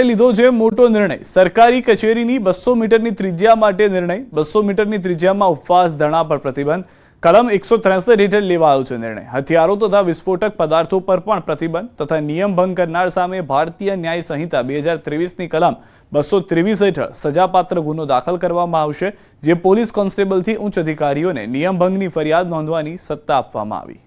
લીધો છે મોટો નિર્ણય। સરકારી કચેરીની 200 મીટરની ત્રિજ્યા માટે નિર્ણય। 200 મીટરની ત્રિજ્યામાં ઉપવાસ ધરણા પર પ્રતિબંધ। કલમ 163 હેઠળ લેવાયો છે નિર્ણય। હથિયારો તથા વિસ્ફોટક પદાર્થો પર પણ પ્રતિબંધ તથા નિયમ ભંગ કરનાર સામે ભારતીય ન્યાય સંહિતા 2023ની કલમ 223 હેઠળ સજાપાત્ર ગુનો દાખલ કરવામાં આવશે, જે પોલીસ કોન્સ્ટેબલથી ઉચ્ચ અધિકારીઓને નિયમ ભંગની ફરિયાદ નોંધવાની સત્તા આપવામાં આવી।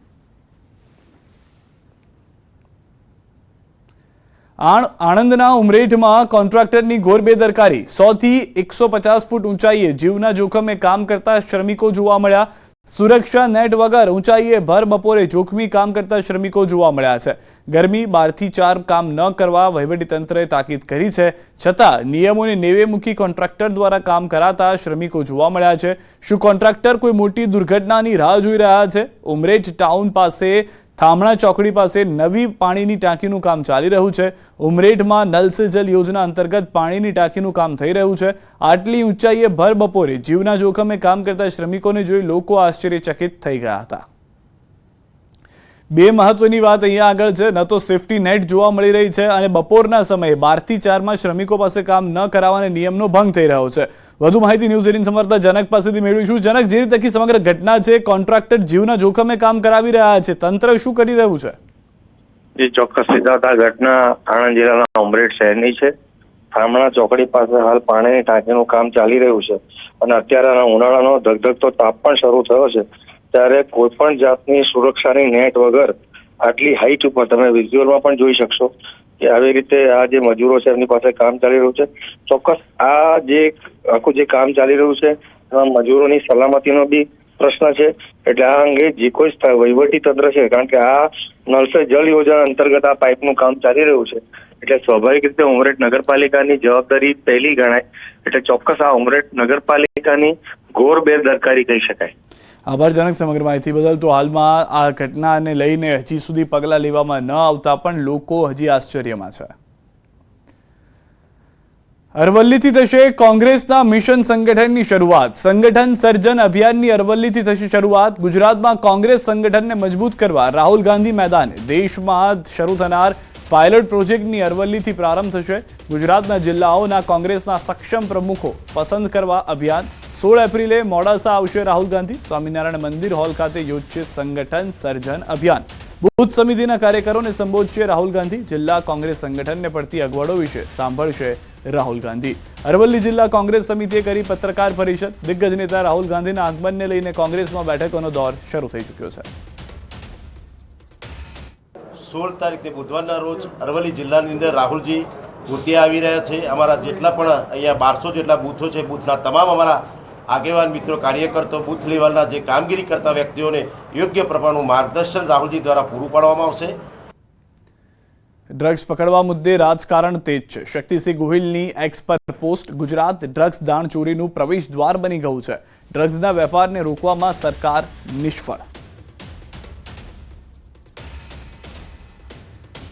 આણંદના ઉમરેઠમાં કોન્ટ્રાક્ટરની ઘોર બેદરકારી। 100 થી 150 ફૂટ ઊંચાઈએ જીવના જોખમે કામ કરતા શ્રમિકો જોવા મળ્યા। સુરક્ષા નેટ વગર ઊંચાઈએ ભર બપોરે જોખમી કામ કરતા શ્રમિકો જોવા મળ્યા છે। ગરમી 12 થી 4 કામ ન કરવા વહીવટીતંત્રએ તાકીદ કરી છે, છતાં નિયમોને નેવે મૂકી કોન્ટ્રાક્ટર દ્વારા કામ કરાતા શ્રમિકો જોવા મળ્યા છે। શું કોન્ટ્રાક્ટર કોઈ મોટી દુર્ઘટનાની રાહ જોઈ રહ્યા છે? ઉમરેઠ ટાઉન પાસે થામણા ચોકડી પાસે નવી પાણીની ટાંકીનું કામ ચાલી રહ્યું છે। ઉમરેઠમાં નલ સે જલ યોજના અંતર્ગત પાણીની ટાંકીનું કામ થઈ રહ્યું છે। આટલી ઊંચાઈએ ભર બપોરે જીવના જોખમે કામ કરતા શ્રમિકોને જોઈ લોકો આશ્ચર્યચકિત થઈ ગયા હતા। બે મહત્વની વાત અહીંયા આગળ છે, ન તો સેફટી નેટ જોવા મળી રહી છે અને બપોરના સમયે 12 થી 4માં શ્રમિકો પાસે કામ ન કરાવવાને નિયમનો ભંગ થઈ રહ્યો છે। વધુ માહિતી ન્યૂઝ 18 સંવાદદાતા જનક પાસેથી મેળવીશું। જનક, જે રીતે સમગ્ર ઘટના છે, કોન્ટ્રાક્ટર જીવના જોખમે કામ કરાવી રહ્યા છે, તંત્ર શું કરી રહ્યું છે? જે ચોક્કસ સિદ્ધાર્થ, આ ઘટના આણંદ જિલ્લાના ઉમરેઠ શહેરની છે। થામણા ચોકડી પાસે હાલ પાણીની ટાંકીનું કામ ચાલી રહ્યું છે અને અત્યારે ઉનાળાનો ધગધગતો તાપ પણ શરૂ થયો છે, ત્યારે કોઈ પણ જાતની સુરક્ષાની નેટ વગર આટલી હાઈટ ઉપર તમે વિઝ્યુઅલમાં પણ જોઈ શકશો કે આવી રીતે આ જે મજૂરો છે એમની પાસે કામ ચાલી રહ્યું છે। ચોક્કસ આ જે આખું જે કામ ચાલી રહ્યું છે એમાં મજૂરોની સલામતીનો બી પ્રશ્ન છે, એટલે આ અંગે જે કોઈ વહીવટી તંત્ર છે, કારણ કે આ નલ સે જલ યોજના અંતર્ગત આ પાઇપનું કામ ચાલી રહ્યું છે, એટલે સ્વાભાવિક રીતે ઉમરેઠ નગરપાલિકાની જવાબદારી પહેલી ગણાય। એટલે ચોક્કસ આ ઉમરેઠ નગરપાલિકાની ઘોર બેદરકારી કહી શકાય। આભાર જનક સમગ્ર માહિતી બદલ। તો હાલમાં આ ઘટનાને લઈને હજી સુધી પગલાં લેવામાં ન આવતા પણ લોકો હજી આશ્ચર્યમાં છે। અરવલ્લીથી થશે કોંગ્રેસના મિશન સંગઠનની શરૂઆત। સંગઠન સર્જન અભિયાનની અરવલ્લીથી થશે શરૂઆત। ગુજરાતમાં કોંગ્રેસ સંગઠનને મજબૂત કરવા રાહુલ ગાંધી મેદાને। દેશમાં શરૂ થનાર પાયલોટ પ્રોજેક્ટની અરવલ્લીથી પ્રારંભ થશે। ગુજરાતના જિલ્લાઓના કોંગ્રેસના સક્ષમ પ્રમુખો પસંદ કરવા અભિયાન। 16 એપ્રિલે મોડાસા આવશે રાહુલ ગાંધી। સ્વામિનારાયણ મંદિર હોલ ખાતે યોજશે સંગઠન સર્જન અભિયાન। બૂથ સમિતિના કાર્યકરોને સંબોધશે રાહુલ ગાંધી। જિલ્લા કોંગ્રેસ સંગઠનને પડતી અગવડો વિશે સાંભળશે રાહુલ ગાંધી। અરવલ્લી જિલ્લા કોંગ્રેસ સમિતિએ કરી પત્રકાર પરિષદ। દિગ્ગજ નેતા રાહુલ ગાંધીના આગમનને લઈને કોંગ્રેસમાં બેઠકોનો દોર શરૂ થઈ ચૂક્યો છે। 16 તારીખે બુધવારના રોજ અરવલ્લી જિલ્લાની અંદર રાહુલજી ભૂતિયા આવી રહ્યા છે। અમારા જેટલા પણ અહીંયા 1200 જેટલા બૂથો છે, બૂથના તમામ અમારા આગેવાન મિત્રો, કાર્યકર્તાઓ, બૂથ લેવલના જે કામગીરી કરતા વ્યક્તિઓને યોગ્ય પ્રમાણનું માર્ગદર્શન રાહુલજી દ્વારા પૂરું પાડવામાં આવશે। ડ્રગ્સ પકડવા મુદ્દે રાજકારણ તેજ છે। શક્તિસિંહ ગોહિલની એક્સ પર પોસ્ટ। ગુજરાત ડ્રગ્સ દાણચોરીનું પ્રવેશ દ્વાર બની ગયું છે। ડ્રગ્સના વેપારને રોકવામાં સરકાર નિષ્ફળ।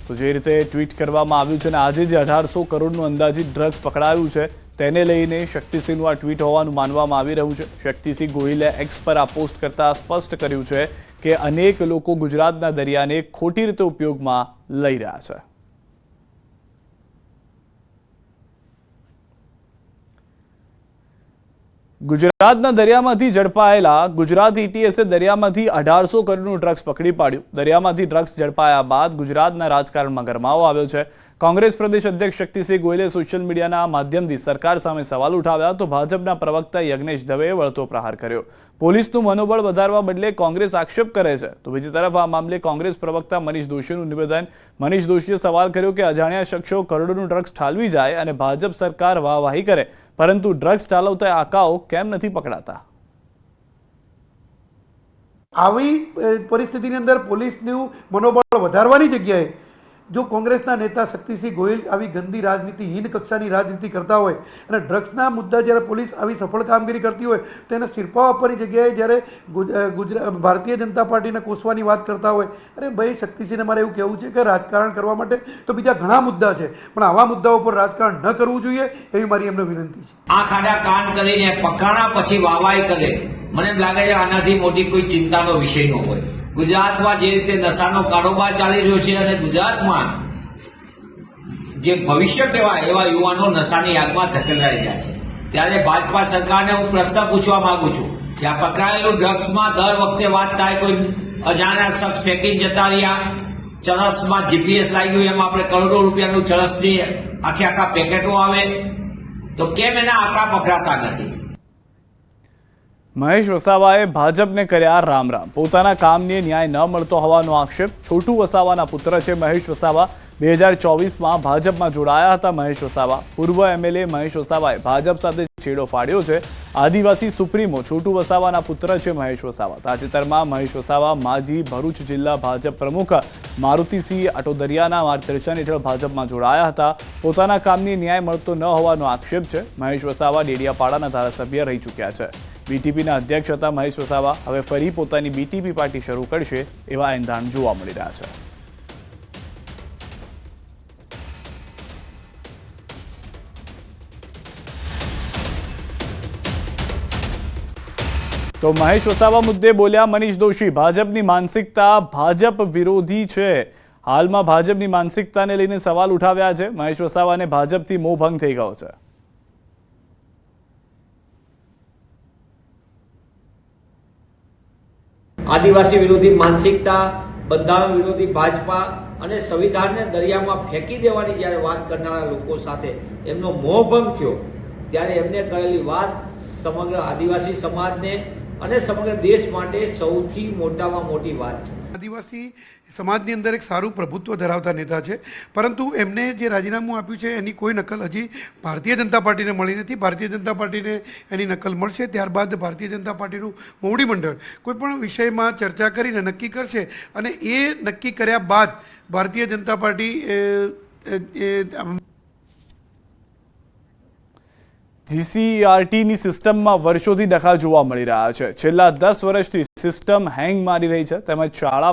તો જે રીતે ટ્વીટ કરવામાં આવ્યું છે અને આજે જે 1800 કરોડનું અંદાજિત ડ્રગ્સ પકડાયું છે તેને લઈને શક્તિસિંહનું આ ટ્વીટ હોવાનું માનવામાં આવી રહ્યું છે। શક્તિસિંહ ગોહિલે એક્સ પર આ પોસ્ટ કરતા સ્પષ્ટ કર્યું છે કે અનેક લોકો ગુજરાતના દરિયાને ખોટી રીતે ઉપયોગમાં લઈ રહ્યા છે। ગુજરાતના દરિયામાંથી ઝડપાયેલા ગુજરાત એટીએસે દરિયામાંથી 1800 કરોડનું ડ્રગ્સ પકડી પાડ્યું। દરિયામાંથી ડ્રગ્સ ઝડપાયા બાદ ગુજરાતના રાજકારણમાં ગરમાવો આવ્યો છે। કોંગ્રેસ પ્રદેશ અધ્યક્ષ શક્તિસિંહ ગોહિલે સોશિયલ મીડિયાના માધ્યમથી સરકાર સામે સવાલ ઉઠાવ્યા, તો ભાજપના પ્રવક્તા યજ્ઞેશ દવેએ વળતો પ્રહાર કર્યો। પોલીસનું મનોબળ વધારવા બદલે કોંગ્રેસ આક્ષેપ કરે છે, તો બીજી તરફ આ મામલે કોંગ્રેસ પ્રવક્તા મનીષ દોશીનું નિવેદન। મનીષ દોશીએ સવાલ કર્યો કે અજાણ્યા શખ્સો કરોડોનું ડ્રગ્સ ઠાલવી જાય અને ભાજપ સરકાર વાહવાહી કરે, પરંતુ ડ્રગ્સ ઠાલવતા આકાઓ કેમ નથી પકડાતા? આવી પરિસ્થિતિની અંદર પોલીસનું મનોબળ વધારવાની જગ્યાએ જો કોંગ્રેસના નેતા શક્તિસિંહ ગોહિલ આવી ગંદી રાજનીતિ, હીન કક્ષાની રાજનીતિ કરતા હોય અને ડ્રગ્સના મુદ્દા જ્યારે પોલીસ આવી સફળ કામગીરી કરતી હોય તો એને સિરપાવ આપવાની જગ્યાએ જ્યારે ભારતીય જનતા પાર્ટીને કોસવાની વાત કરતા હોય, અરે ભાઈ શક્તિસિંહને મારે એવું કહેવું છે કે રાજકારણ કરવા માટે તો બીજા ઘણા મુદ્દા છે, પણ આવા મુદ્દાઓ પર રાજકારણ ન કરવું જોઈએ એવી મારી એમને વિનંતી છે। આ ખાડા કાન કરીને પકાણા પછી વાવાઈ કરે, મને એમ લાગે છે આનાથી મોટી કોઈ ચિંતાનો વિષય ન હોય। ગુજરાતમાં જે રીતે નશાનો કારોબાર ચાલી રહ્યો છે અને ગુજરાતમાં જે ભવિષ્ય કહેવાય એવા યુવાનો નશાની આગમાં ધકેલાઈ રહ્યા છે. ત્યારે ભાજપા સરકારને હું પ્રશ્ન પૂછવા માંગુ છું કે આ પકડાયેલું ડ્રગ્સમાં દર વખતે વાત થાય કોઈ અજાણ્યા શખ્સ ફેંકીને જતા રહ્યા, ચરસમાં જીપીએસ લાગ્યું, એમાં આપણે કરોડો રૂપિયાનું ચરસની આખા પેકેટો આવે, તો કેમ એના આંકડા પકડાતા નથી? મહેશ વસાવાએ ભાજપને કર્યા રામ રામ. પોતાના કામને ન્યાય ન મળતો હોવાનો આક્ષેપ. છોટુ વસાવાના પુત્ર છે મહેશ વસાવા. 2024માં ભાજપમાં જોડાયા હતા મહેશ વસાવા. પૂર્વ એમએલએ મહેશ વસાવાએ ભાજપ સાથે છેડો ફાડ્યો છે. આદિવાસી સુપ્રીમો છોટુ વસાવાના પુત્ર છે મહેશ વસાવા. તાજેતરમાં મહેશ વસાવા માજી ભરૂચ જિલ્લા ભાજપ પ્રમુખ મારુતિસિંહ અટોદરિયાના માર્ગદર્શન હેઠળ ભાજપમાં જોડાયા હતા. પોતાના કામની ન્યાય મળતો ન હોવાનો આક્ષેપ છે. મહેશ વસાવા ડેડિયાપાડાના ધારાસભ્ય રહી ચૂક્યા છે. બીટીપીના અધ્યક્ષ હતા મહેશ વસાવા. હવે ફરી પોતાની બીટીપી પાર્ટી શરૂ કરશે એવા એંધાણ જોવા મળી રહ્યા છે. તો મહેશ વસાવા મુદ્દે બોલ્યા મનીષ દોશી. ભાજપની માનસિકતા ભાજપ વિરોધી છે. હાલમાં ભાજપની માનસિકતાને લઈને સવાલ ઉઠાવ્યા છે. મહેશ વસાવાને ભાજપથી મોહભંગ થઈ ગયો છે. આદિવાસી વિરોધી માનસિકતા, બંધારણ વિરોધી ભાજપા અને સંવિધાનને દરિયામાં ફેંકી દેવાની જ્યારે વાત કરનારા લોકો સાથે એમનો મોહભંગ થયો, ત્યારે એમને કરેલી વાત સમગ્ર આદિવાસી સમાજને અને સમગ્ર દેશ માટે સૌથી મોટામાં મોટી વાત છે. આદિવાસી સમાજની અંદર એક સારું પ્રભુત્વ ધરાવતા નેતા છે, પરંતુ એમને જે રાજીનામું આપ્યું છે એની કોઈ નકલ હજી ભારતીય જનતા પાર્ટીને મળી નથી. ભારતીય જનતા પાર્ટીને એની નકલ મળશે, ત્યારબાદ ભારતીય જનતા પાર્ટીનું મોવડી મંડળ કોઈ પણ વિષયમાં ચર્ચા કરીને નક્કી કરશે, અને એ નક્કી કર્યા બાદ ભારતીય જનતા પાર્ટી જીસીઆરટીની સિસ્ટમમાં વર્ષોથી ડખા જોવા મળી રહ્યા છે. છેલ્લા 10 વર્ષથી સિસ્ટમ હેંગ મારી રહી છે. તેમજ શાળા